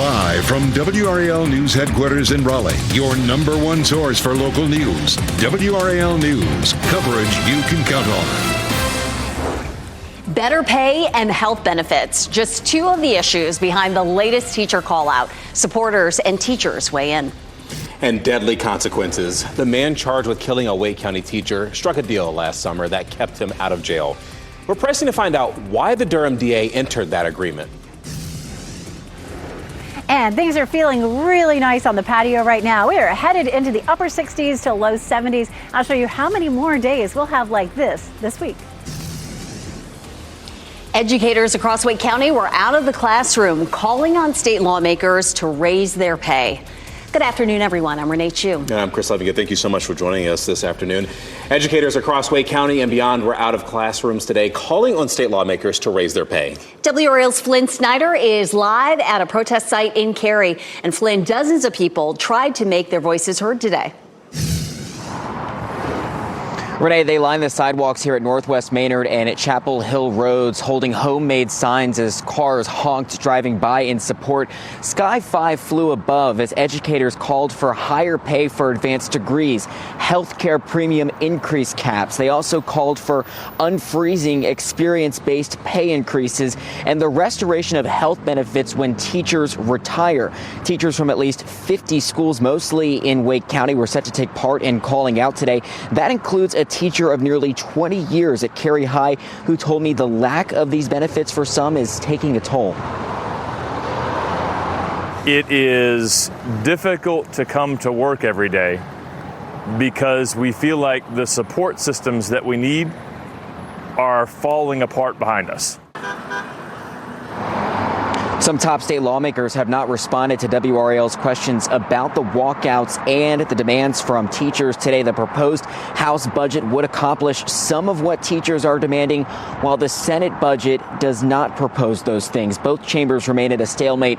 Live from WRAL News Headquarters in Raleigh, your number one source for local news. WRAL News, coverage you can count on. Better pay and health benefits, just two of the issues behind the latest teacher call-out. Supporters and teachers weigh in. And deadly consequences. The man charged with killing a Wake County teacher struck a deal last summer that kept him out of jail. We're pressing to find out why the Durham DA entered that agreement. And things are feeling really nice on the patio right now. We are headed into the upper 60s to low 70s. I'll show you how many more days we'll have like this week. Educators across Wake County were out of the classroom calling on state lawmakers to raise their pay. Good afternoon, everyone. I'm Renee Chu. And I'm Chris Levigan. Thank you so much for joining us this afternoon. Educators across Wake County and beyond were out of classrooms today calling on state lawmakers to raise their pay. WRAL's Flynn Snyder is live at a protest site in Cary. And Flynn, dozens of people tried to make their voices heard today. Renee, they lined the sidewalks here at Northwest Maynard and at Chapel Hill Roads, holding homemade signs as cars honked driving by in support. Sky 5 flew above as educators called for higher pay for advanced degrees, healthcare premium increase caps. They also called for unfreezing experience-based pay increases and the restoration of health benefits when teachers retire. Teachers from at least 50 schools, mostly in Wake County, were set to take part in calling out today. That includes a teacher of nearly 20 years at Cary High who told me the lack of these benefits for some is taking a toll. It is difficult to come to work every day because we feel like the support systems that we need are falling apart behind us. Some top state lawmakers have not responded to WRAL's questions about the walkouts and the demands from teachers today. The proposed House budget would accomplish some of what teachers are demanding, while the Senate budget does not propose those things. Both chambers remain at a stalemate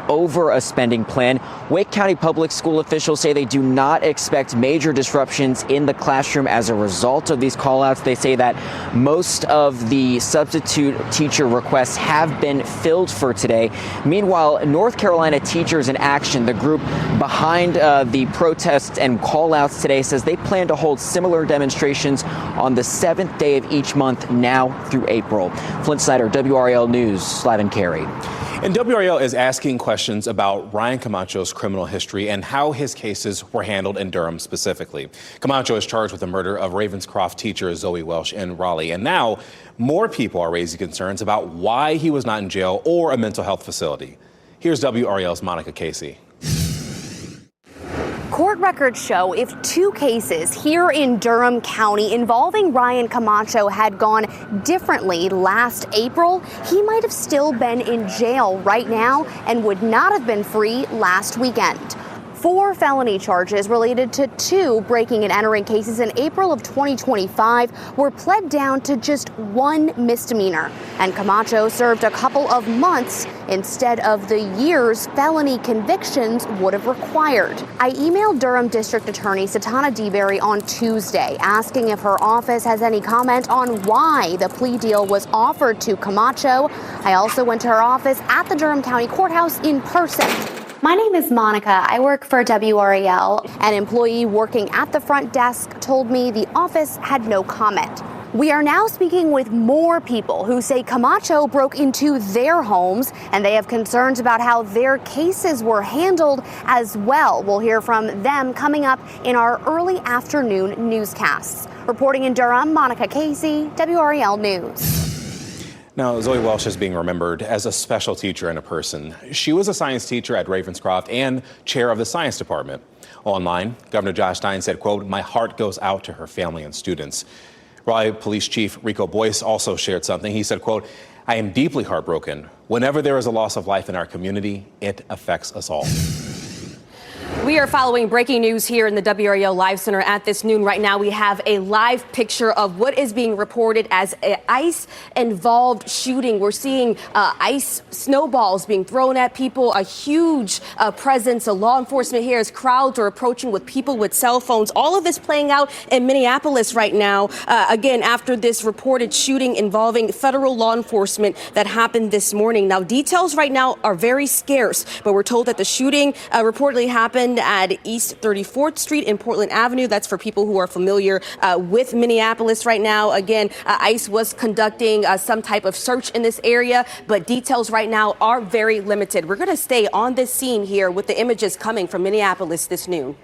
over a spending plan. Wake County public school officials say they do not expect major disruptions in the classroom as a result of these callouts. They say that most of the substitute teacher requests have been filled for today. Meanwhile, North Carolina Teachers in Action, the group behind the protests and callouts today, says they plan to hold similar demonstrations on the 7th day of each month now through April. Flynn Snyder, WRAL News, live in Cary. And WRAL is asking questions about Ryan Camacho's criminal history and how his cases were handled in Durham specifically. Camacho is charged with the murder of Ravenscroft teacher Zoe Welsh in Raleigh. And now more people are raising concerns about why he was not in jail or a mental health facility. Here's WRAL's Monica Casey. Court records show if two cases here in Durham County involving Ryan Camacho had gone differently last April, he might have still been in jail right now and would not have been free last weekend. 4 felony charges related to 2 breaking and entering cases in April of 2025 were pled down to just 1 misdemeanor, and Camacho served a couple of months instead of the years felony convictions would have required. I emailed Durham District Attorney Satana DeBerry on Tuesday, asking if her office has any comment on why the plea deal was offered to Camacho. I also went to her office at the Durham County Courthouse in person. My name is Monica. I work for WRAL. An employee working at the front desk told me the office had no comment. We are now speaking with more people who say Camacho broke into their homes, and they have concerns about how their cases were handled as well. We'll hear from them coming up in our early afternoon newscasts. Reporting in Durham, Monica Casey, WRAL News. Now, Zoe Welsh is being remembered as a special teacher and a person. She was a science teacher at Ravenscroft and chair of the science department. Online, Governor Josh Stein said, quote, "My heart goes out to her family and students." Raleigh Police Chief Rico Boyce also shared something. He said, quote, "I am deeply heartbroken. Whenever there is a loss of life in our community, it affects us all." We are following breaking news here in the WRAL Live Center at this noon. Right now, we have a live picture of what is being reported as an ICE-involved shooting. We're seeing ice snowballs being thrown at people, a huge presence of law enforcement here as crowds are approaching with people with cell phones. All of this playing out in Minneapolis right now, again, after this reported shooting involving federal law enforcement that happened this morning. Now, details right now are very scarce, but we're told that the shooting reportedly happened at East 34th Street in Portland Avenue. That's for people who are familiar with Minneapolis right now. Again, ICE was conducting some type of search in this area, but details right now are very limited. We're going to stay on this scene here with the images coming from Minneapolis this noon.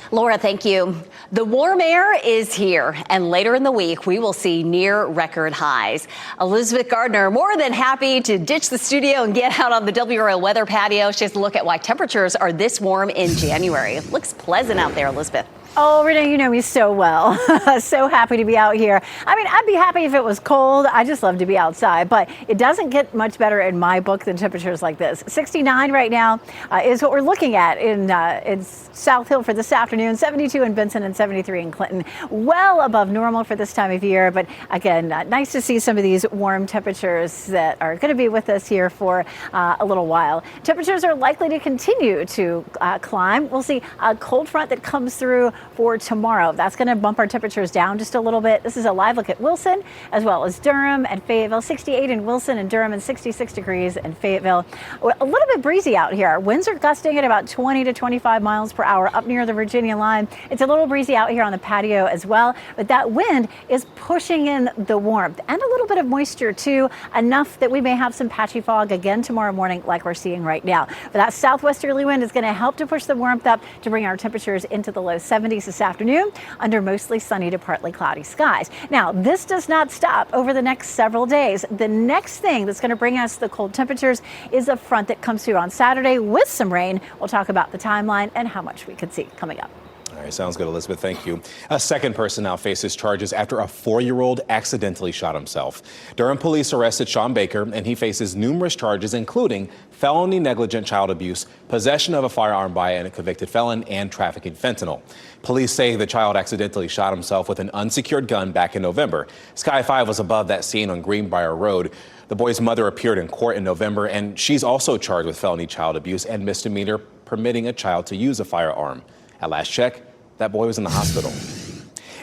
Laura, thank you. The warm air is here, and later in the week, we will see near record highs. Elizabeth Gardner, more than happy to ditch the studio and get out on the WRAL weather patio. She has a look at why temperatures are this warm in January. It looks pleasant out there, Elizabeth. Oh, Renee, you know me so well. So happy to be out here. I mean, I'd be happy if it was cold. I just love to be outside, but it doesn't get much better in my book than temperatures like this. 69 right now is what we're looking at in South Hill for this afternoon, 72 in Benson and 73 in Clinton. Well above normal for this time of year, but again, nice to see some of these warm temperatures that are going to be with us here for a little while. Temperatures are likely to continue to climb. We'll see a cold front that comes through for tomorrow. That's going to bump our temperatures down just a little bit. This is a live look at Wilson as well as Durham and Fayetteville. 68 in Wilson and Durham and 66 degrees in Fayetteville. A little bit breezy out here. Winds are gusting at about 20 to 25 miles per hour up near the Virginia line. It's a little breezy out here on the patio as well, but that wind is pushing in the warmth and a little bit of moisture too, enough that we may have some patchy fog again tomorrow morning like we're seeing right now. But that southwesterly wind is going to help to push the warmth up to bring our temperatures into the low 70s this afternoon under mostly sunny to partly cloudy skies. Now, this does not stop over the next several days. The next thing that's going to bring us the cold temperatures is a front that comes through on Saturday with some rain. We'll talk about the timeline and how much we could see coming up. All right, sounds good, Elizabeth. Thank you. A second person now faces charges after a 4-year-old accidentally shot himself. Durham police arrested Sean Baker, and he faces numerous charges, including felony negligent child abuse, possession of a firearm by a convicted felon, and trafficking fentanyl. Police say the child accidentally shot himself with an unsecured gun back in November. Sky 5 was above that scene on Greenbrier Road. The boy's mother appeared in court in November, and she's also charged with felony child abuse and misdemeanor permitting a child to use a firearm. At last check, that boy was in the hospital.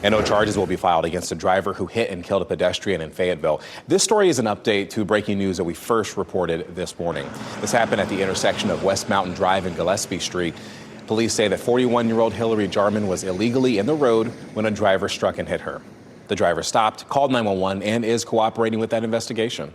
And no charges will be filed against the driver who hit and killed a pedestrian in Fayetteville. This story is an update to breaking news that we first reported this morning. This happened at the intersection of West Mountain Drive and Gillespie Street. Police say that 41-year-old Hillary Jarman was illegally in the road when a driver struck and hit her. The driver stopped, called 911, and is cooperating with that investigation.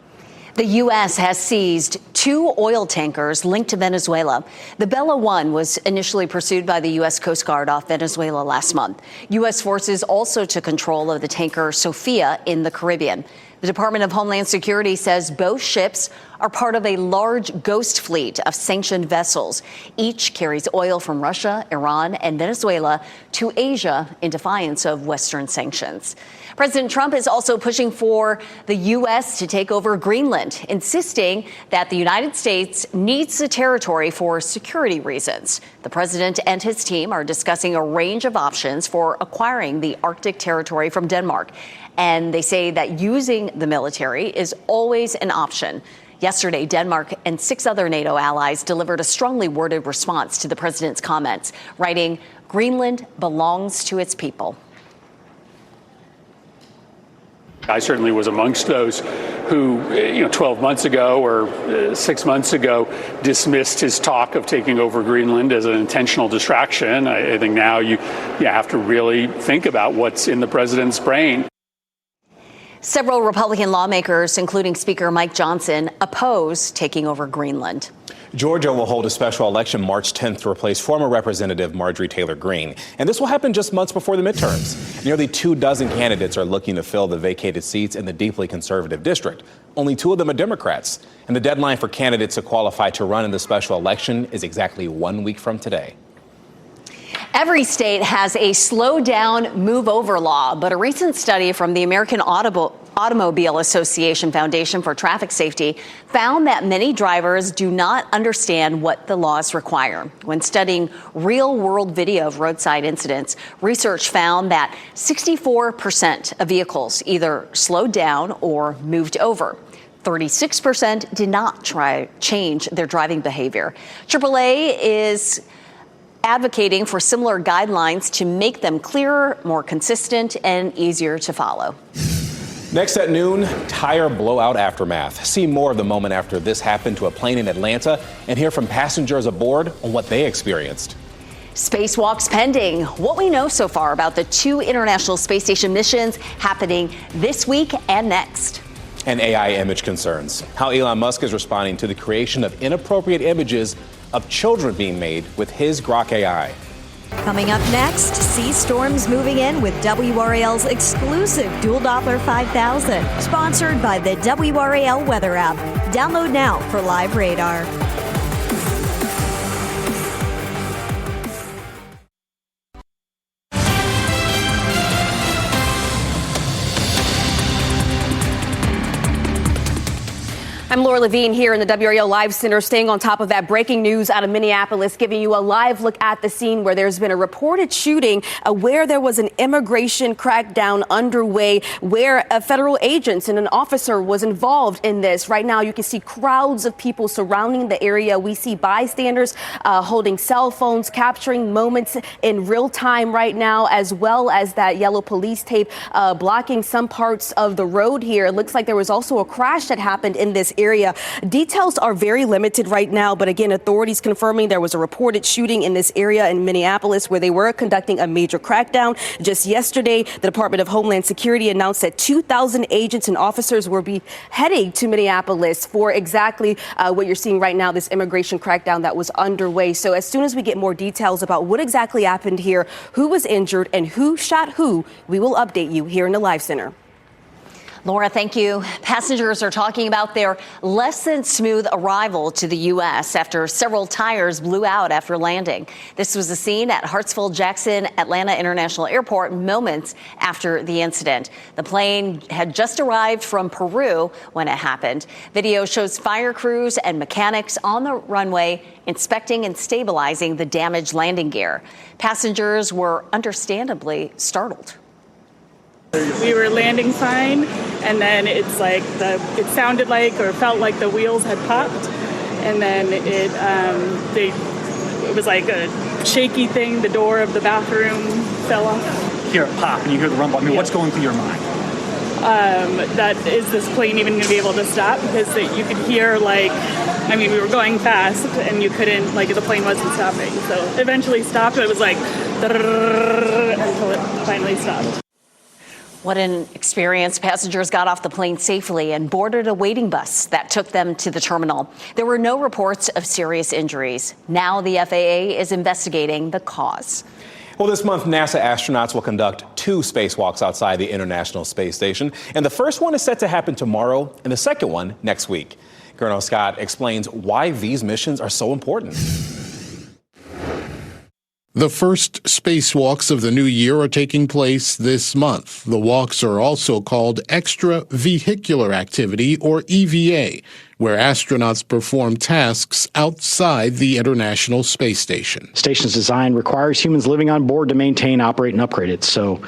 The U.S. has seized 2 oil tankers linked to Venezuela. The Bella 1 was initially pursued by the U.S. Coast Guard off Venezuela last month. U.S. forces also took control of the tanker Sophia in the Caribbean. The Department of Homeland Security says both ships are part of a large ghost fleet of sanctioned vessels. Each carries oil from Russia, Iran, and Venezuela to Asia in defiance of Western sanctions. President Trump is also pushing for the U.S. to take over Greenland, insisting that the United States needs the territory for security reasons. The president and his team are discussing a range of options for acquiring the Arctic territory from Denmark. And they say that using the military is always an option. Yesterday, Denmark and 6 other NATO allies delivered a strongly worded response to the president's comments, writing, "Greenland belongs to its people." I certainly was amongst those who, 12 months ago or 6 months ago, dismissed his talk of taking over Greenland as an intentional distraction. I think now you have to really think about what's in the president's brain. Several Republican lawmakers, including Speaker Mike Johnson, oppose taking over Greenland. Georgia will hold a special election March 10th to replace former Representative Marjorie Taylor Greene. And this will happen just months before the midterms. Nearly 24 candidates are looking to fill the vacated seats in the deeply conservative district. Only 2 of them are Democrats. And the deadline for candidates to qualify to run in the special election is exactly 1 week from today. Every state has a slow down, move over law, but a recent study from the American Automobile Association Foundation for Traffic Safety found that many drivers do not understand what the laws require. When studying real-world video of roadside incidents, research found that 64% of vehicles either slowed down or moved over. 36% did not change their driving behavior. AAA is advocating for similar guidelines to make them clearer, more consistent, and easier to follow. Next at noon, tire blowout aftermath. See more of the moment after this happened to a plane in Atlanta and hear from passengers aboard on what they experienced. Spacewalks pending. What we know so far about the 2 International Space Station missions happening this week and next. And AI image concerns. How Elon Musk is responding to the creation of inappropriate images of children being made with his Grok AI. Coming up next, sea storms moving in with WRAL's exclusive Dual Doppler 5000, sponsored by the WRAL Weather app. Download now for live radar. I'm Laura Levine here in the WRAL Live Center, staying on top of that breaking news out of Minneapolis, giving you a live look at the scene where there's been a reported shooting where there was an immigration crackdown underway, where federal agents and an officer was involved in this. Right now, you can see crowds of people surrounding the area. We see bystanders holding cell phones, capturing moments in real time right now, as well as that yellow police tape blocking some parts of the road here. It looks like there was also a crash that happened in this area. Details are very limited right now, but again, authorities confirming there was a reported shooting in this area in Minneapolis where they were conducting a major crackdown. Just yesterday, the Department of Homeland Security announced that 2,000 agents and officers will be heading to Minneapolis for exactly what you're seeing right now, this immigration crackdown that was underway. So as soon as we get more details about what exactly happened here, who was injured and who shot who, we will update you here in the Live Center. Laura, thank you. Passengers are talking about their less than smooth arrival to the U.S. after several tires blew out after landing. This was the scene at Hartsfield-Jackson Atlanta International Airport moments after the incident. The plane had just arrived from Peru when it happened. Video shows fire crews and mechanics on the runway inspecting and stabilizing the damaged landing gear. Passengers were understandably startled. We were landing fine, and then it's like it sounded like or felt like the wheels had popped, and then it was like a shaky thing. The door of the bathroom fell off. Hear it pop, and you hear the rumble. I mean, what's going through your mind? That is this plane even going to be able to stop? Because you could hear we were going fast, and you couldn't the plane wasn't stopping. So eventually stopped. It was like until it finally stopped. What an experience. Passengers got off the plane safely and boarded a waiting bus that took them to the terminal. There were no reports of serious injuries. Now the FAA is investigating the cause. Well, this month, NASA astronauts will conduct 2 spacewalks outside the International Space Station. And the first one is set to happen tomorrow and the second one next week. Colonel Scott explains why these missions are so important. The first spacewalks of the new year are taking place this month. The walks are also called extravehicular activity, or EVA, where astronauts perform tasks outside the International Space Station. The station's design requires humans living on board to maintain, operate, and upgrade it. So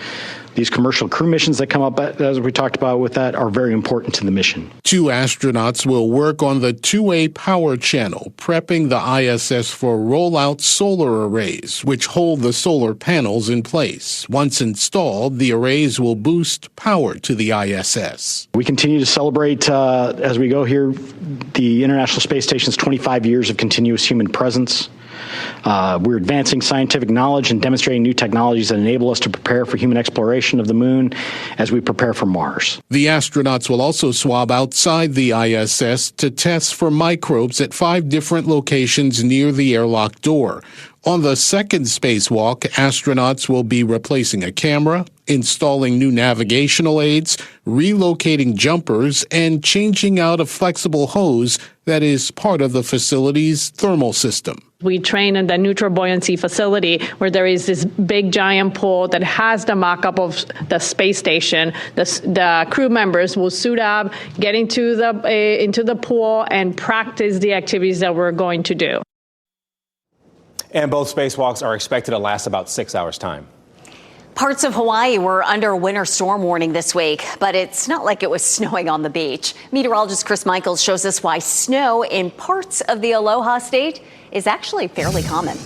these commercial crew missions that come up, as we talked about with that, are very important to the mission. 2 astronauts will work on the 2A power channel, prepping the ISS for rollout solar arrays, which hold the solar panels in place. Once installed, the arrays will boost power to the ISS. We continue to celebrate, as we go here, the International Space Station's 25 years of continuous human presence. We're advancing scientific knowledge and demonstrating new technologies that enable us to prepare for human exploration of the moon as we prepare for Mars. The astronauts will also swab outside the ISS to test for microbes at 5 different locations near the airlock door. On the second spacewalk, astronauts will be replacing a camera, installing new navigational aids, relocating jumpers, and changing out a flexible hose that is part of the facility's thermal system. We train in the neutral buoyancy facility where there is this big giant pool that has the mock-up of the space station. The crew members will suit up, get into the pool, and practice the activities that we're going to do. And both spacewalks are expected to last about 6 hours' time. Parts of Hawaii were under a winter storm warning this week, but it's not like it was snowing on the beach. Meteorologist Chris Michaels shows us why snow in parts of the Aloha State is actually fairly common.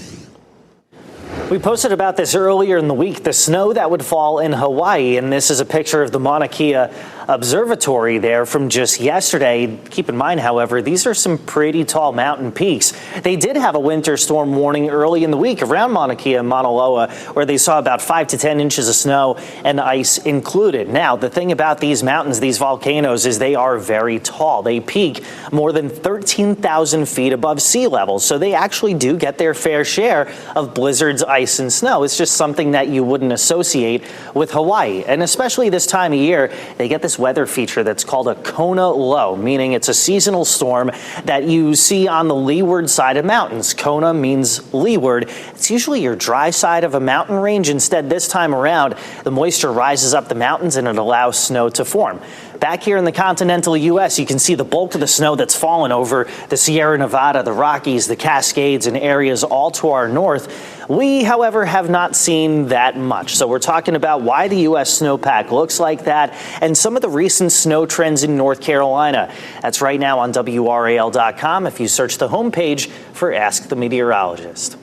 We posted about this earlier in the week, the snow that would fall in Hawaii, and this is a picture of the Mauna Kea Observatory there from just yesterday. Keep in mind, however, these are some pretty tall mountain peaks. They did have a winter storm warning early in the week around Mauna Kea and Mauna Loa, where they saw about 5 to 10 inches of snow and ice included. Now, the thing about these mountains, these volcanoes, is they are very tall. They peak more than 13,000 feet above sea level, so they actually do get their fair share of blizzards, ice, and snow. It's just something that you wouldn't associate with Hawaii. And especially this time of year, they get this weather feature that's called a Kona low, meaning it's a seasonal storm that you see on the leeward side of mountains. Kona means leeward. It's usually your dry side of a mountain range. Instead, this time around, the moisture rises up the mountains and it allows snow to form. Back here in the continental U.S., you can see the bulk of the snow that's fallen over the Sierra Nevada, the Rockies, the Cascades, and areas all to our north. We, however, have not seen that much. So we're talking about why the U.S. snowpack looks like that and some of the recent snow trends in North Carolina. That's right now on WRAL.com if you search the homepage for Ask the Meteorologist.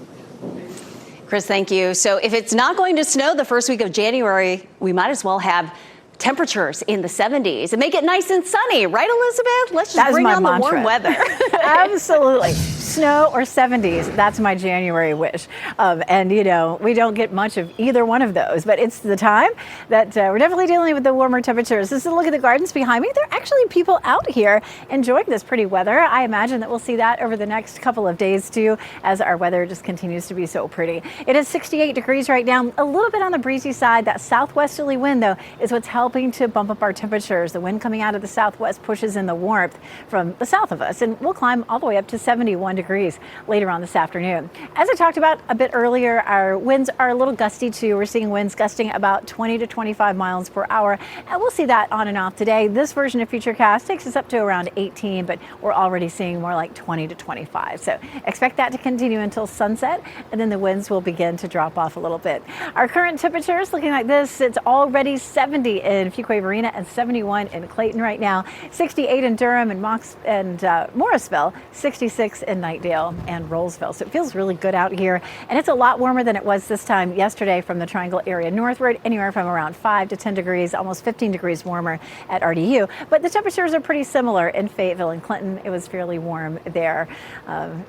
Chris, thank you. So if it's not going to snow the first week of January, we might as well have temperatures in the 70s and make it nice and sunny, right, Elizabeth? Let's just bring on the warm weather. Absolutely. Snow or 70s, that's my January wish. And, you know, we don't get much of either one of those, but it's the time that we're definitely dealing with the warmer temperatures. This is a look at the gardens behind me. There are actually people out here enjoying this pretty weather. I imagine that we'll see that over the next couple of days, too, as our weather just continues to be so pretty. It is 68 degrees right now, a little bit on the breezy side. That southwesterly wind, though, is what's helping to bump up our temperatures. The wind coming out of the southwest pushes in the warmth from the south of us, and we'll climb all the way up to 71 degrees later on this afternoon. As I talked about a bit earlier, our winds are a little gusty too. We're seeing winds gusting about 20 to 25 miles per hour, and we'll see that on and off today. This version of Futurecast takes us up to around 18, but we're already seeing more like 20 to 25. So expect that to continue until sunset, and then the winds will begin to drop off a little bit. Our current temperatures looking like this. It's already 70 in Fuquay Marina and 71 in Clayton right now, 68 in Durham and Morrisville, 66 in Knightdale and Rollsville. So it feels really good out here, and it's a lot warmer than it was this time yesterday from the Triangle area northward, anywhere from around 5 to 10 degrees, almost 15 degrees warmer at RDU. But the temperatures are pretty similar in Fayetteville and Clinton. It was fairly warm there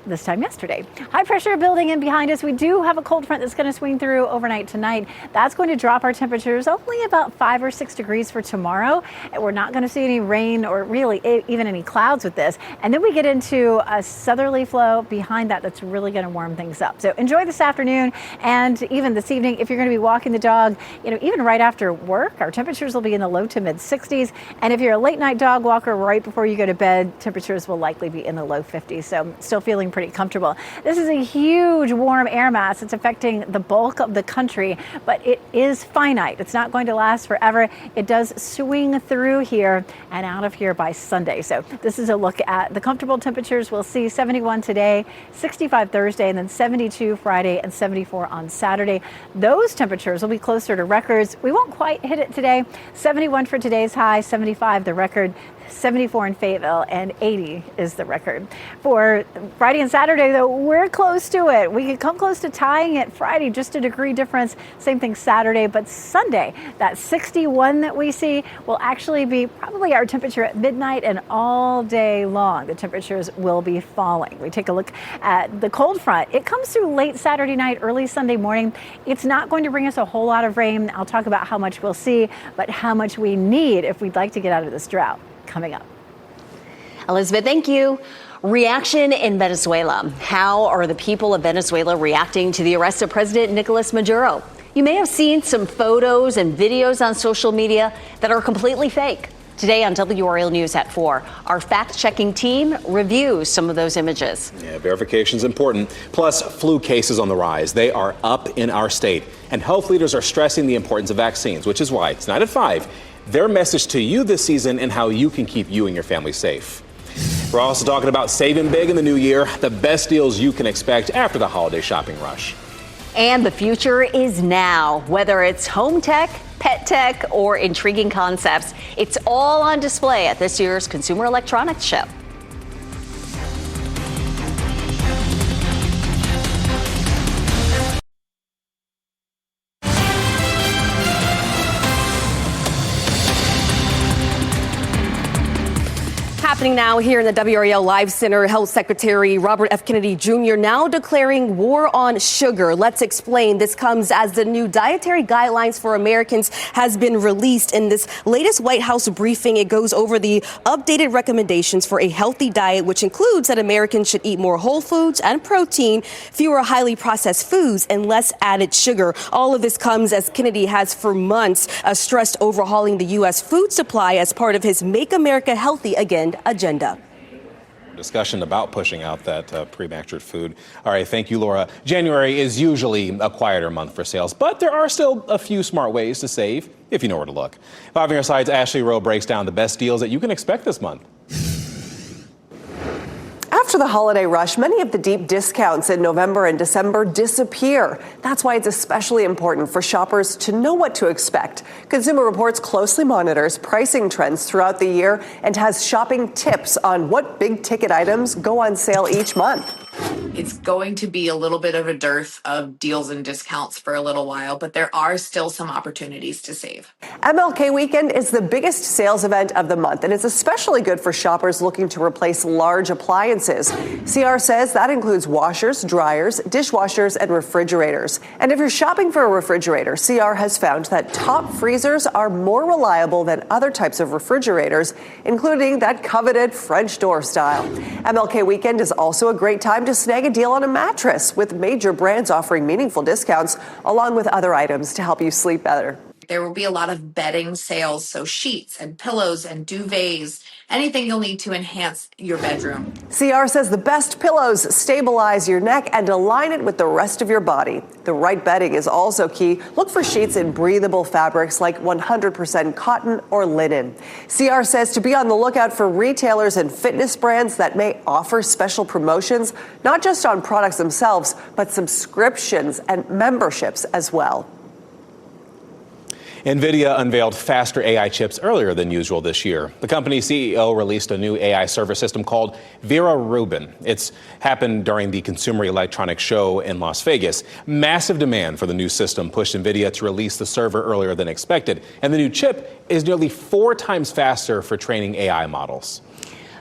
this time yesterday. High pressure building in behind us. We do have a cold front that's going to swing through overnight tonight. That's going to drop our temperatures only about 5 or 6 degrees for tomorrow. And we're not going to see any rain or really even any clouds with this. And then we get into a southerly flow behind that that's really going to warm things up. So enjoy this afternoon and even this evening. If you're going to be walking the dog, you know, even right after work, our temperatures will be in the low to mid 60s. And if you're a late night dog walker right before you go to bed, temperatures will likely be in the low 50s. So still feeling pretty comfortable. This is a huge warm air mass. It's affecting the bulk of the country, but it is finite. It's not going to last forever. It does swing through here and out of here by Sunday. So this is a look at the comfortable temperatures. We'll see 71 today, 65 Thursday, and then 72 Friday and 74 on Saturday. Those temperatures will be closer to records. We won't quite hit it today. 71 for today's high, 75 the record, 74 in Fayetteville, and 80 is the record. For Friday and Saturday, though, we're close to it. We could come close to tying it Friday, just a degree difference. Same thing Saturday, but Sunday, that 61 that we see will actually be probably our temperature at midnight and all day long. The temperatures will be falling. We take a look at the cold front. It comes through late Saturday night, early Sunday morning. It's not going to bring us a whole lot of rain. I'll talk about how much we'll see, but how much we need if we'd like to get out of this drought coming up. Elizabeth, thank you. Reaction in Venezuela. How are the people of Venezuela reacting to the arrest of President Nicolas Maduro? You may have seen some photos and videos on social media that are completely fake. Today on WRAL News at 4, our fact-checking team reviews some of those images. Yeah, verification is important. Plus, flu cases on the rise. They are up in our state. And health leaders are stressing the importance of vaccines, which is why tonight at 5, their message to you this season and how you can keep you and your family safe. We're also talking about saving big in the new year, the best deals you can expect after the holiday shopping rush. And the future is now. Whether it's home tech, pet tech, or intriguing concepts, it's all on display at this year's Consumer Electronics Show. Happening now here in the WRAL Live Center, Health Secretary Robert F. Kennedy Jr. now declaring war on sugar. Let's explain. This comes as the new dietary guidelines for Americans has been released. In this latest White House briefing, it goes over the updated recommendations for a healthy diet, which includes that Americans should eat more whole foods and protein, fewer highly processed foods, and less added sugar. All of this comes as Kennedy has for months stressed overhauling the U.S. food supply as part of his Make America Healthy Again agenda. Discussion about pushing out that pre-manufactured food. All right, thank you, Laura. January is usually a quieter month for sales, but there are still a few smart ways to save if you know where to look. 5 on your side's Ashley Rowe breaks down the best deals that you can expect this month. After the holiday rush, many of the deep discounts in November and December disappear. That's why it's especially important for shoppers to know what to expect. Consumer Reports closely monitors pricing trends throughout the year and has shopping tips on what big ticket items go on sale each month. It's going to be a little bit of a dearth of deals and discounts for a little while, but there are still some opportunities to save. MLK Weekend is the biggest sales event of the month, and it's especially good for shoppers looking to replace large appliances. CR says that includes washers, dryers, dishwashers, and refrigerators. And if you're shopping for a refrigerator, CR has found that top freezers are more reliable than other types of refrigerators, including that coveted French door style. MLK Weekend is also a great time to snag a deal on a mattress, with major brands offering meaningful discounts along with other items to help you sleep better. There will be a lot of bedding sales, so sheets and pillows and duvets, anything you'll need to enhance your bedroom. CR says the best pillows stabilize your neck and align it with the rest of your body. The right bedding is also key. Look for sheets in breathable fabrics like 100% cotton or linen. CR says to be on the lookout for retailers and fitness brands that may offer special promotions, not just on products themselves, but subscriptions and memberships as well. NVIDIA unveiled faster AI chips earlier than usual this year. The company's CEO released a new AI server system called Vera Rubin. It's happened during the Consumer Electronics Show in Las Vegas. Massive demand for the new system pushed NVIDIA to release the server earlier than expected. And the new chip is nearly 4 times faster for training AI models.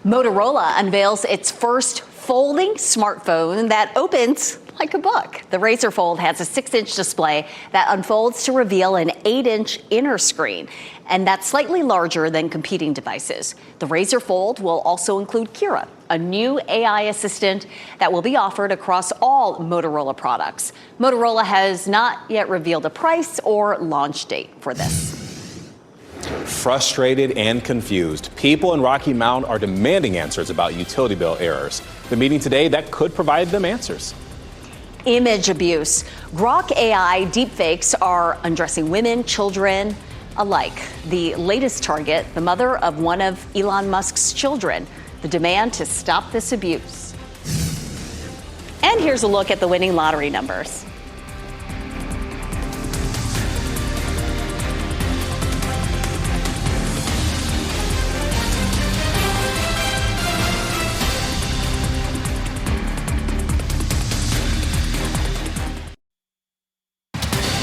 Motorola unveils its first folding smartphone that opens like a book. The Razr Fold has a 6-inch display that unfolds to reveal an 8-inch inner screen, and that's slightly larger than competing devices. The Razr Fold will also include Kira, a new AI assistant that will be offered across all Motorola products. Motorola has not yet revealed a price or launch date for this. Frustrated and confused, people in Rocky Mount are demanding answers about utility bill errors. The meeting today that could provide them answers. Image abuse. Grok AI deepfakes are undressing women, children alike. The latest target, the mother of one of Elon Musk's children. The demand to stop this abuse. And here's a look at the winning lottery numbers.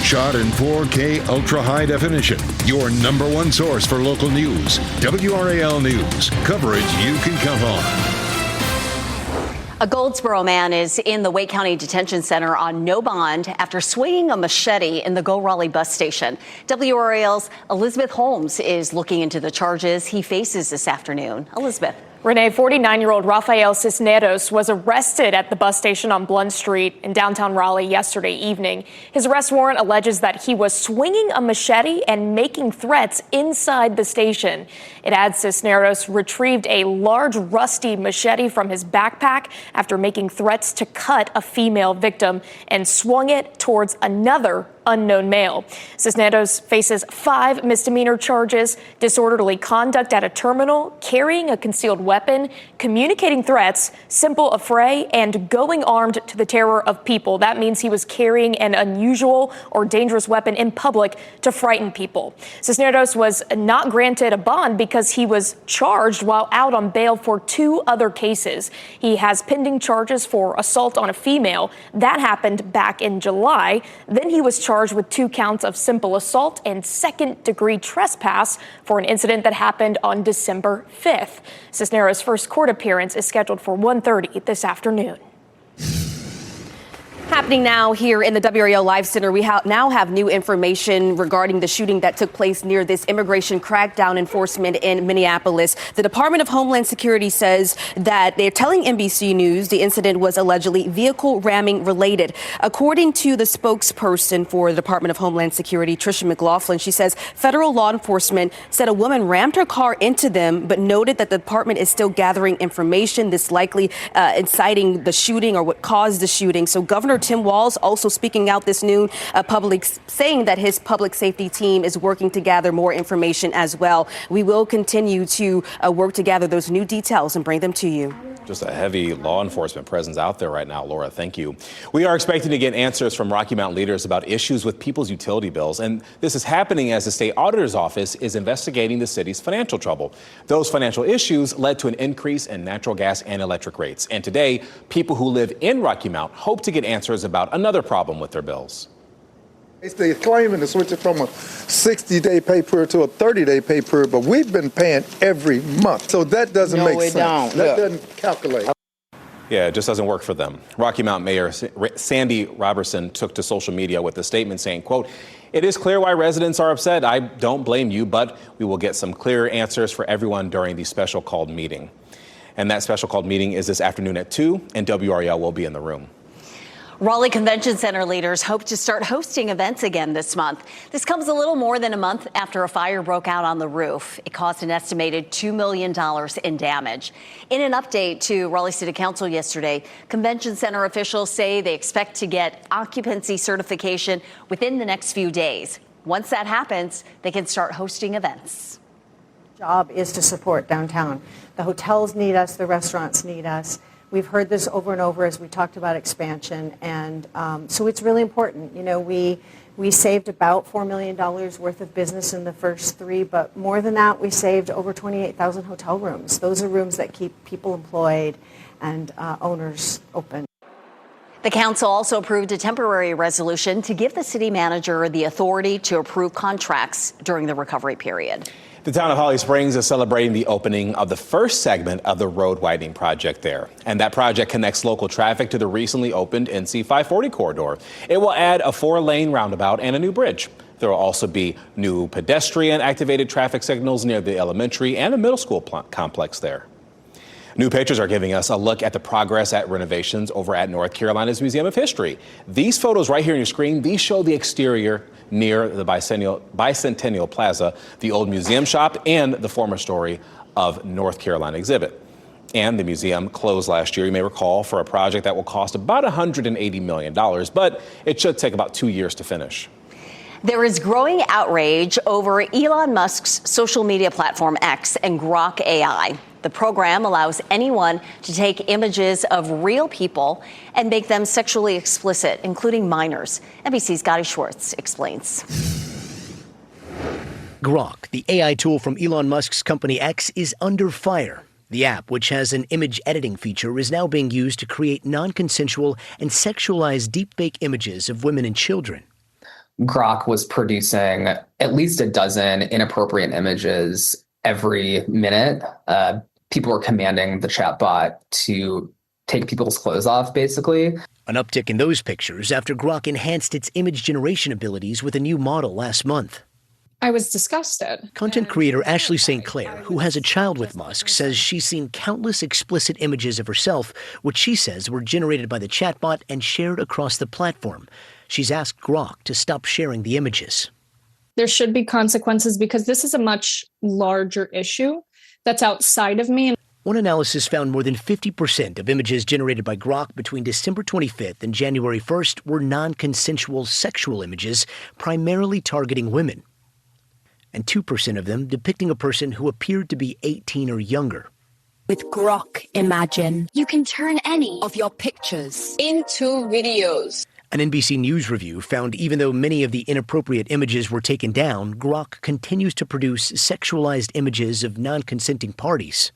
Shot in 4K ultra high definition. Your number one source for local news. WRAL News. Coverage you can count on. A Goldsboro man is in the Wake County Detention Center on no bond after swinging a machete in the Go Raleigh bus station. WRAL's Elizabeth Holmes is looking into the charges he faces this afternoon. Elizabeth. Renee, 49-year-old Rafael Cisneros was arrested at the bus station on Blunt Street in downtown Raleigh yesterday evening. His arrest warrant alleges that he was swinging a machete and making threats inside the station. It adds Cisneros retrieved a large rusty machete from his backpack after making threats to cut a female victim and swung it towards another unknown male. Cisneros faces 5 misdemeanor charges: disorderly conduct at a terminal, carrying a concealed weapon, communicating threats, simple affray, and going armed to the terror of people. That means he was carrying an unusual or dangerous weapon in public to frighten people. Cisneros was not granted a bond because he was charged while out on bail for 2 other cases. He has pending charges for assault on a female. That happened back in July. Then he was charged with 2 counts of simple assault and second-degree trespass for an incident that happened on December 5th. Cisneros' first court appearance is scheduled for 1:30 this afternoon. Happening now here in the WRAL Live Center, we now have new information regarding the shooting that took place near this immigration crackdown enforcement in Minneapolis. The Department of Homeland Security says that they're telling NBC News the incident was allegedly vehicle ramming related. According to the spokesperson for the Department of Homeland Security, Tricia McLaughlin, she says federal law enforcement said a woman rammed her car into them, but noted that the department is still gathering information, this likely inciting the shooting or what caused the shooting. So Governor Tim Walz also speaking out this noon, saying that his public safety team is working to gather more information as well. We will continue to work to gather those new details and bring them to you. Just a heavy law enforcement presence out there right now, Laura. Thank you. We are expecting to get answers from Rocky Mount leaders about issues with people's utility bills. And this is happening as the state auditor's office is investigating the city's financial trouble. Those financial issues led to an increase in natural gas and electric rates. And today, people who live in Rocky Mount hope to get answers about another problem with their bills. They're claiming to switch it from a 60-day pay period to a 30-day pay period, but we've been paying every month. So that doesn't make sense. That doesn't calculate. Yeah, it just doesn't work for them. Rocky Mount Mayor Sandy Robertson took to social media with a statement saying, quote, "It is clear why residents are upset. I don't blame you, but we will get some clear answers for everyone during the special called meeting." And that special called meeting is this afternoon at 2, and WRAL will be in the room. Raleigh Convention Center leaders hope to start hosting events again this month. This comes a little more than a month after a fire broke out on the roof. It caused an estimated $2 million in damage. In an update to Raleigh City Council yesterday, Convention Center officials say they expect to get occupancy certification within the next few days. Once that happens, they can start hosting events. Job is to support downtown. The hotels need us, the restaurants need us. We've heard this over and over as we talked about expansion, and so it's really important. You know, we saved about $4 million worth of business in the first 3, but more than that, we saved over 28,000 hotel rooms. Those are rooms that keep people employed and owners open. The council also approved a temporary resolution to give the city manager the authority to approve contracts during the recovery period. The town of Holly Springs is celebrating the opening of the first segment of the road widening project there. And that project connects local traffic to the recently opened NC 540 corridor. It will add a 4-lane roundabout and a new bridge. There will also be new pedestrian activated traffic signals near the elementary and the middle school complex there. New pictures are giving us a look at the progress at renovations over at North Carolina's Museum of History. These photos right here on your screen, these show the exterior near the Bicentennial Plaza, the old museum shop, and the former story of North Carolina exhibit. And the museum closed last year, you may recall, for a project that will cost about $180 million, but it should take about 2 years to finish. There is growing outrage over Elon Musk's social media platform X and Grok AI. The program allows anyone to take images of real people and make them sexually explicit, including minors. NBC's Gotti Schwartz explains. Grok, the AI tool from Elon Musk's company X, is under fire. The app, which has an image editing feature, is now being used to create non-consensual and sexualized deepfake images of women and children. Grok was producing at least a dozen inappropriate images every minute. People were commanding the chatbot to take people's clothes off, basically. An uptick in those pictures after Grok enhanced its image generation abilities with a new model last month. I was disgusted. Content creator Ashley St. Clair, who has a child with Musk, says she's seen countless explicit images of herself, which she says were generated by the chatbot and shared across the platform. She's asked Grok to stop sharing the images. There should be consequences because this is a much larger issue that's outside of me. One analysis found more than 50% of images generated by Grok between December 25th and January 1st were non-consensual sexual images, primarily targeting women. And 2% of them depicting a person who appeared to be 18 or younger. With Grok Imagine, you can turn any of your pictures into videos. An NBC News review found even though many of the inappropriate images were taken down, Grok continues to produce sexualized images of non-consenting parties.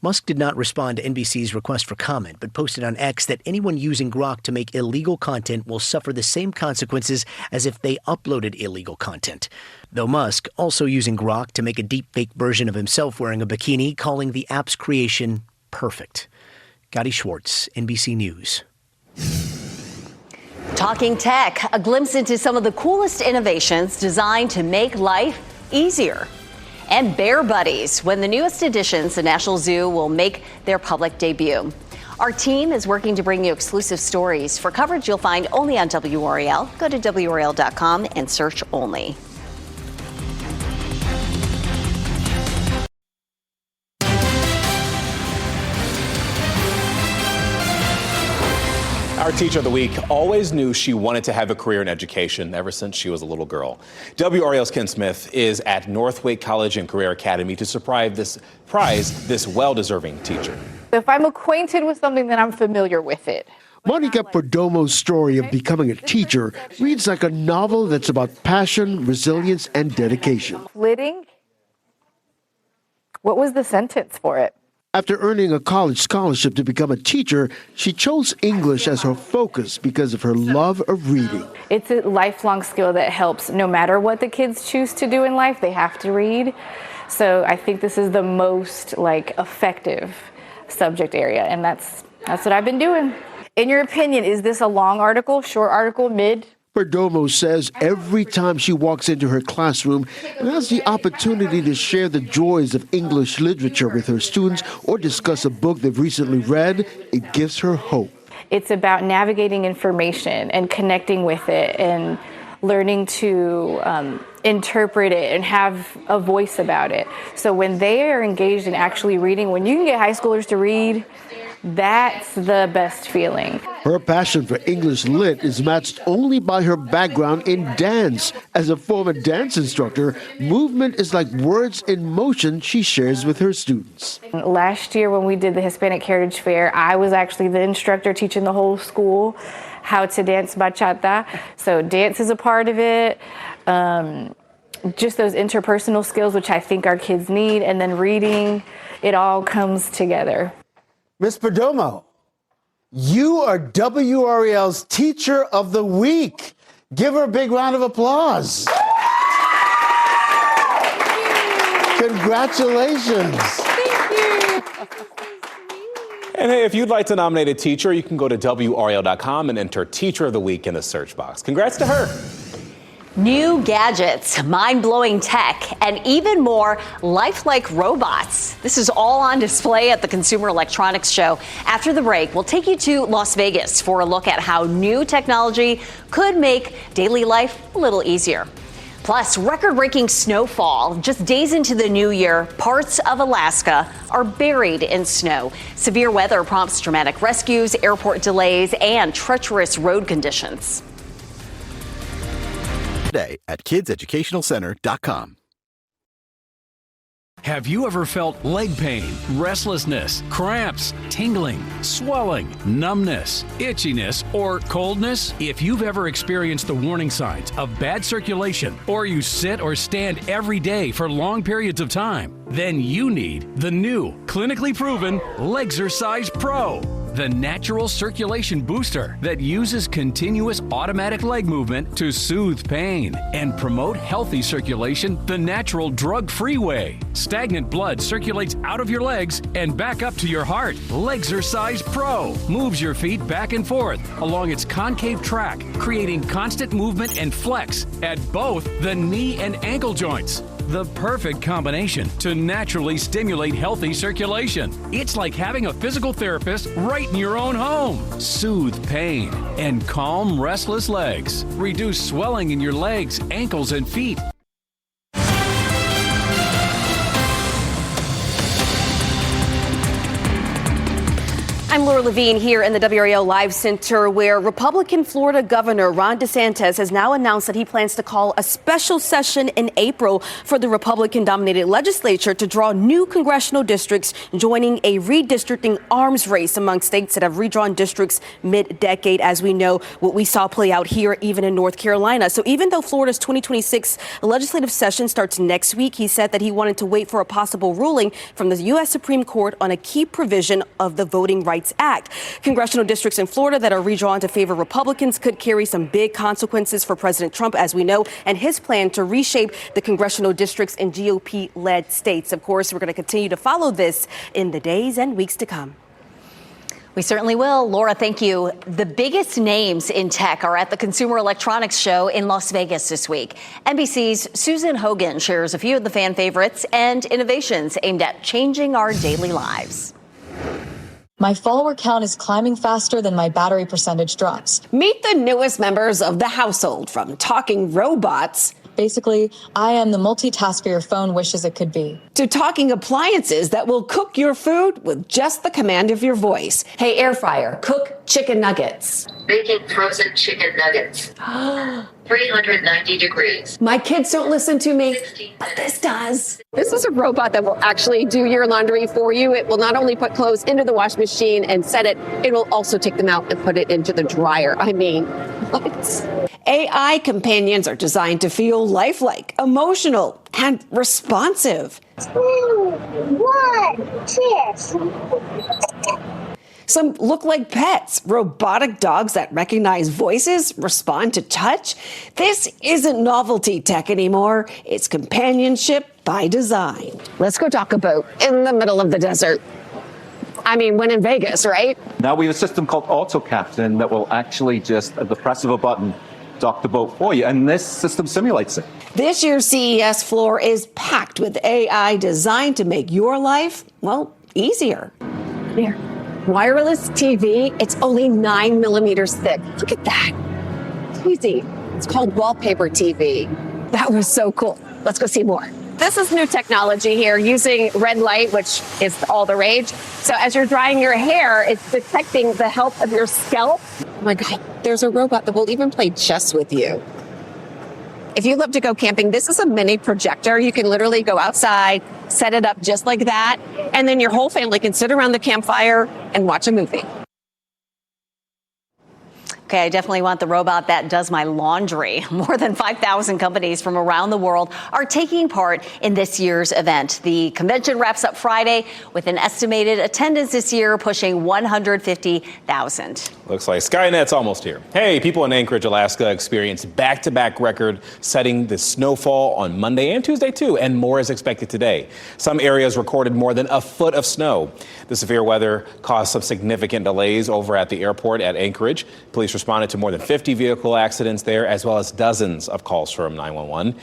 Musk did not respond to NBC's request for comment, but posted on X that anyone using Grok to make illegal content will suffer the same consequences as if they uploaded illegal content. Though Musk also using Grok to make a deepfake version of himself wearing a bikini, calling the app's creation perfect. Gotti Schwartz, NBC News. Talking tech, a glimpse into some of the coolest innovations designed to make life easier. And Bear Buddies, when the newest additions to National Zoo will make their public debut. Our team is working to bring you exclusive stories for coverage you'll find only on WRAL. Go to WRAL.com and search only. Our teacher of the week always knew she wanted to have a career in education ever since she was a little girl. WRAL's Ken Smith is at Northwake College and Career Academy to prize this well-deserving teacher. If I'm acquainted with something, then I'm familiar with it. Monica Perdomo's story of becoming a teacher reads like a novel that's about passion, resilience, and dedication. Flitting? What was the sentence for it? After earning a college scholarship to become a teacher, she chose English as her focus because of her love of reading. It's a lifelong skill that helps no matter what the kids choose to do in life, they have to read. So I think this is the most effective subject area, and that's what I've been doing. In your opinion, is this a long article, short article, mid? Perdomo says every time she walks into her classroom and has the opportunity to share the joys of English literature with her students or discuss a book they've recently read, it gives her hope. It's about navigating information and connecting with it and learning to interpret it and have a voice about it. So when they are engaged in actually reading, when you can get high schoolers to read, that's the best feeling. Her passion for English lit is matched only by her background in dance. As a former dance instructor, movement is like words in motion she shares with her students. Last year when we did the Hispanic Heritage Fair, I was actually the instructor teaching the whole school how to dance bachata. So dance is a part of it. Just those interpersonal skills, which I think our kids need, and then reading, it all comes together. Ms. Perdomo, you are WRAL's Teacher of the Week. Give her a big round of applause. Congratulations. Thank you. And hey, if you'd like to nominate a teacher, you can go to WRAL.com and enter Teacher of the Week in the search box. Congrats to her. New gadgets, mind-blowing tech, and even more lifelike robots. This is all on display at the Consumer Electronics Show. After the break, we'll take you to Las Vegas for a look at how new technology could make daily life a little easier. Plus, record-breaking snowfall. Just days into the new year, parts of Alaska are buried in snow. Severe weather prompts dramatic rescues, airport delays, and treacherous road conditions. Today at kidseducationalcenter.com. Have you ever felt leg pain, restlessness, cramps, tingling, swelling, numbness, itchiness, or coldness? If you've ever experienced the warning signs of bad circulation, or you sit or stand every day for long periods of time, then you need the new, clinically proven Legzercise Pro. the natural circulation booster that uses continuous automatic leg movement to soothe pain and promote healthy circulation the natural drug-free way. Stagnant blood circulates out of your legs and back up to your heart. Legzercise Pro moves your feet back and forth along its concave track, creating constant movement and flex at both the knee and ankle joints. The perfect combination to naturally stimulate healthy circulation. It's like having a physical therapist right in your own home. Soothe pain and calm restless legs. Reduce swelling in your legs, ankles, and feet. I'm Laura Levine here in the WRAL Live Center, where Republican Florida Governor Ron DeSantis has now announced that he plans to call a special session in April for the Republican-dominated legislature to draw new congressional districts, joining a redistricting arms race among states that have redrawn districts mid-decade, as we know what we saw play out here even in North Carolina. So even though Florida's 2026 legislative session starts next week, he said that he wanted to wait for a possible ruling from the U.S. Supreme Court on a key provision of the Voting Rights Act. Congressional districts in Florida that are redrawn to favor Republicans could carry some big consequences for President Trump, as we know, and his plan to reshape the congressional districts in GOP-led states. Of course, we're going to continue to follow this in the days and weeks to come. We certainly will. Laura, thank you. The biggest names in tech are at the Consumer Electronics Show in Las Vegas this week. NBC's Susan Hogan shares a few of the fan favorites and innovations aimed at changing our daily lives. My follower count is climbing faster than my battery percentage drops. Meet the newest members of the household, from talking robots. Basically, I am the multitasker your phone wishes it could be. To talking appliances that will cook your food with just the command of your voice. Hey, air fryer, cook chicken nuggets. Baking frozen chicken nuggets. 390 degrees. My kids don't listen to me, but this does. This is a robot that will actually do your laundry for you. It will not only put clothes into the wash machine and set it, it will also take them out and put it into the dryer. I mean, what? AI companions are designed to feel lifelike, emotional, and responsive. 2, 1, cheers. Some look like pets, robotic dogs that recognize voices, respond to touch. This isn't novelty tech anymore. It's companionship by design. Let's go talk about in the middle of the desert. I mean, when in Vegas, right? Now we have a system called Auto Captain that will actually just, at the press of a button, dock the boat for you, and this system simulates it. This year's CES floor is packed with AI designed to make your life, well, easier. Here. Wireless TV, it's only 9 millimeters thick. Look at that. It's easy. It's called wallpaper TV. That was so cool. Let's go see more. This is new technology here using red light, which is all the rage. So as you're drying your hair, it's detecting the health of your scalp. Oh my God, there's a robot that will even play chess with you. If you love to go camping, this is a mini projector. You can literally go outside, set it up just like that, and then your whole family can sit around the campfire and watch a movie. Okay, I definitely want the robot that does my laundry. More than 5,000 companies from around the world are taking part in this year's event. The convention wraps up Friday with an estimated attendance this year pushing 150,000. Looks like Skynet's almost here. Hey, people in Anchorage, Alaska experienced back-to-back record-setting the snowfall on Monday and Tuesday, too, and more is expected today. Some areas recorded more than a foot of snow. The severe weather caused some significant delays over at the airport at Anchorage. Police responded to more than 50 vehicle accidents there, as well as dozens of calls from 911.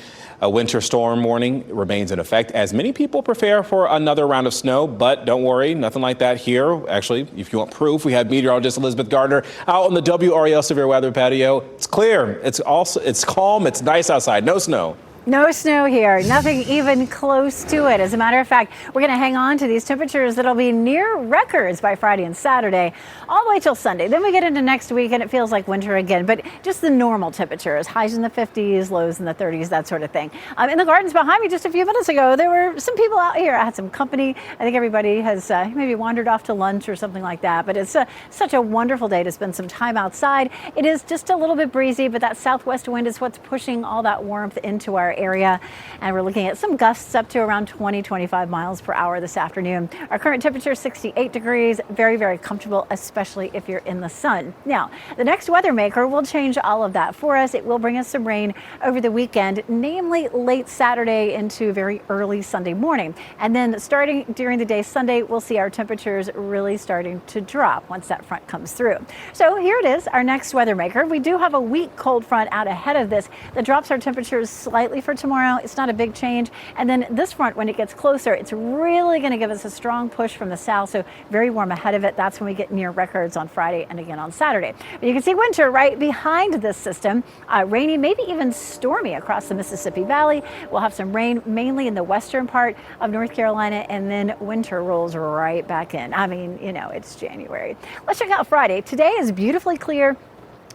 A winter storm warning remains in effect as many people prepare for another round of snow, but don't worry, nothing like that here. Actually, if you want proof, we had meteorologist Elizabeth Gardner out on the WRAL severe weather patio. It's clear, it's calm, it's nice outside, no snow. No snow here, nothing even close to it. As a matter of fact, we're going to hang on to these temperatures that'll be near records by Friday and Saturday, all the way till Sunday. Then we get into next week and it feels like winter again, but just the normal temperatures, highs in the 50s, lows in the 30s, that sort of thing. In the gardens behind me just a few minutes ago, there were some people out here. I had some company. I think everybody has maybe wandered off to lunch or something like that, but it's such a wonderful day to spend some time outside. It is just a little bit breezy, but that southwest wind is what's pushing all that warmth into our our area. And we're looking at some gusts up to around 20-25 miles per hour this afternoon. Our current temperature is 68 degrees, very, very comfortable, especially if you're in the sun. Now, the next weather maker will change all of that for us. It will bring us some rain over the weekend, namely late Saturday into very early Sunday morning. And then starting during the day Sunday, we'll see our temperatures really starting to drop once that front comes through. So here it is, our next weather maker. We do have a weak cold front out ahead of this that drops our temperatures slightly for tomorrow. It's not a big change. And then this front, when it gets closer, it's really going to give us a strong push from the south. So very warm ahead of it. That's when we get near records on Friday and again on Saturday. But you can see winter right behind this system. Rainy, maybe even stormy across the Mississippi Valley. We'll have some rain mainly in the western part of North Carolina, and then winter rolls right back in. I mean, you know, it's January. Let's check out Friday. Today is beautifully clear.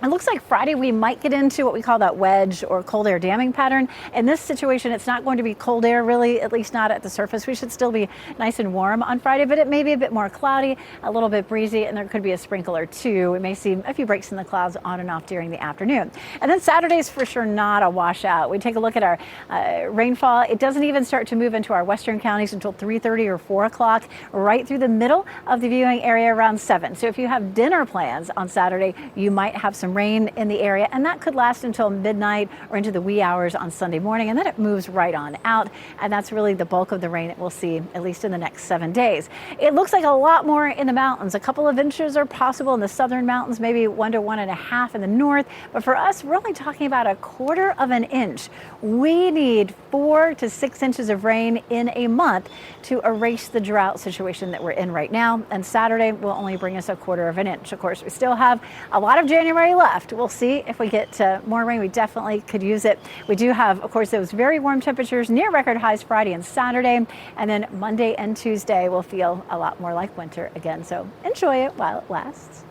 It looks like Friday we might get into what we call that wedge or cold air damming pattern. In this situation, it's not going to be cold air, really, at least not at the surface. We should still be nice and warm on Friday, but it may be a bit more cloudy, a little bit breezy, and there could be a sprinkle or two. We may see a few breaks in the clouds on and off during the afternoon. And then Saturday's for sure not a washout. We take a look at our rainfall. It doesn't even start to move into our western counties until 3:30 or 4 o'clock, right through the middle of the viewing area around 7. So if you have dinner plans on Saturday, you might have some rain in the area, and that could last until midnight or into the wee hours on Sunday morning, and then it moves right on out, and that's really the bulk of the rain that we'll see at least in the next 7 days. It looks like a lot more in the mountains. A couple of inches are possible in the southern mountains, maybe 1 to 1.5 in the north, but for us, we're only talking about 1/4 of an inch. We need 4 to 6 inches of rain in a month to erase the drought situation that we're in right now, and Saturday will only bring us 1/4 of an inch. Of course, we still have a lot of January left. We'll see if we get more rain. We definitely could use it. We do have, of course, those very warm temperatures near record highs Friday and Saturday, and then Monday and Tuesday will feel a lot more like winter again. So enjoy it while it lasts.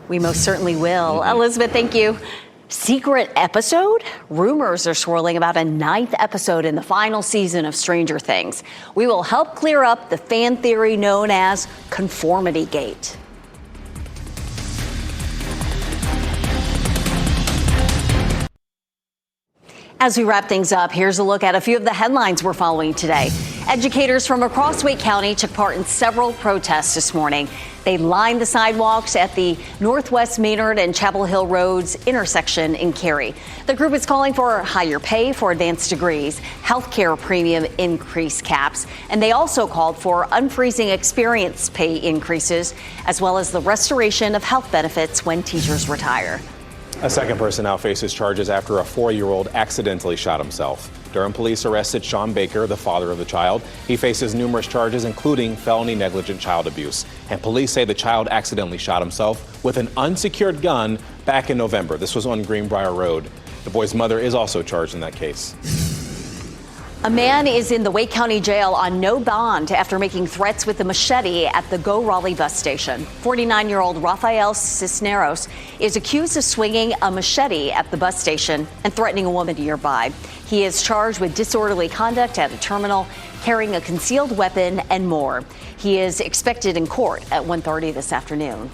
We most certainly will. Elizabeth, thank you. Secret episode? Rumors are swirling about a 9th episode in the final season of Stranger Things. We will help clear up the fan theory known as Conformity Gate. As we wrap things up, here's a look at a few of the headlines we're following today. Educators from across Wake County took part in several protests this morning. They lined the sidewalks at the Northwest Maynard and Chapel Hill Roads intersection in Cary. The group is calling for higher pay for advanced degrees, health care premium increase caps, and they also called for unfreezing experience pay increases, as well as the restoration of health benefits when teachers retire. A second person now faces charges after a 4-year-old accidentally shot himself. Durham police arrested Sean Baker, the father of the child. He faces numerous charges, including felony negligent child abuse. And police say the child accidentally shot himself with an unsecured gun back in November. This was on Greenbrier Road. The boy's mother is also charged in that case. A man is in the Wake County Jail on no bond after making threats with a machete at the Go Raleigh bus station. 49-year-old Rafael Cisneros is accused of swinging a machete at the bus station and threatening a woman nearby. He is charged with disorderly conduct at a terminal, carrying a concealed weapon, and more. He is expected in court at 1:30 this afternoon.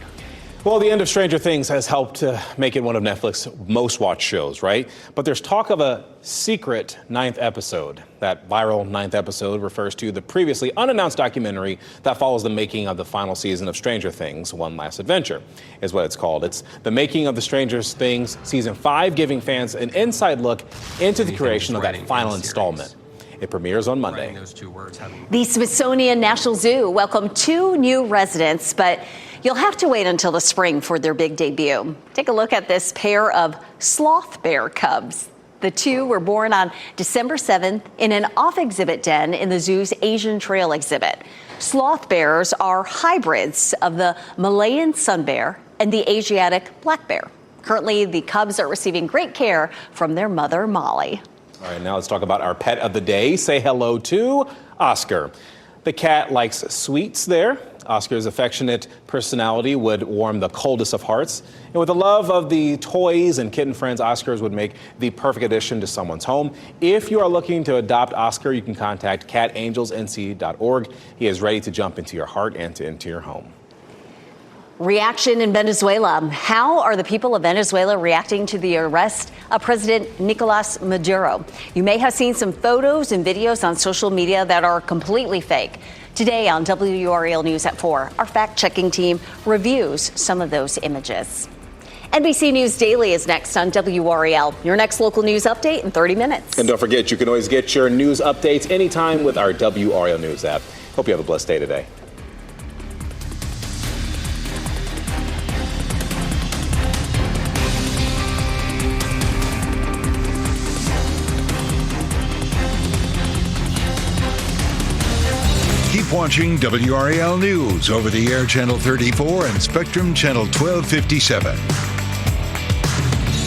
Well, the end of Stranger Things has helped to make it one of Netflix's most watched shows, right? But there's talk of a secret 9th episode. That viral 9th episode refers to the previously unannounced documentary that follows the making of the final season of Stranger Things, One Last Adventure, is what it's called. It's the making of the Stranger Things Season 5, giving fans an inside look into the creation of that final installment. It premieres on Monday. The Smithsonian National Zoo welcomed 2 new residents, but you'll have to wait until the spring for their big debut. Take a look at this pair of sloth bear cubs. The 2 were born on December 7th in an off-exhibit den in the zoo's Asian Trail exhibit. Sloth bears are hybrids of the Malayan sun bear and the Asiatic black bear. Currently, the cubs are receiving great care from their mother, Molly. All right, now let's talk about our pet of the day. Say hello to Oscar. The cat likes sweets there. Oscar's affectionate personality would warm the coldest of hearts. And with the love of the toys and kitten friends, Oscar's would make the perfect addition to someone's home. If you are looking to adopt Oscar, you can contact catangelsnc.org. He is ready to jump into your heart and into your home. Reaction in Venezuela. How are the people of Venezuela reacting to the arrest of President Nicolas Maduro? You may have seen some photos and videos on social media that are completely fake. Today on WRAL News at 4, our fact-checking team reviews some of those images. NBC News Daily is next on WRAL. Your next local news update in 30 minutes. And don't forget, you can always get your news updates anytime with our WRAL News app. Hope you have a blessed day today. Keep watching WRAL News over the air Channel 34 and Spectrum Channel 1257.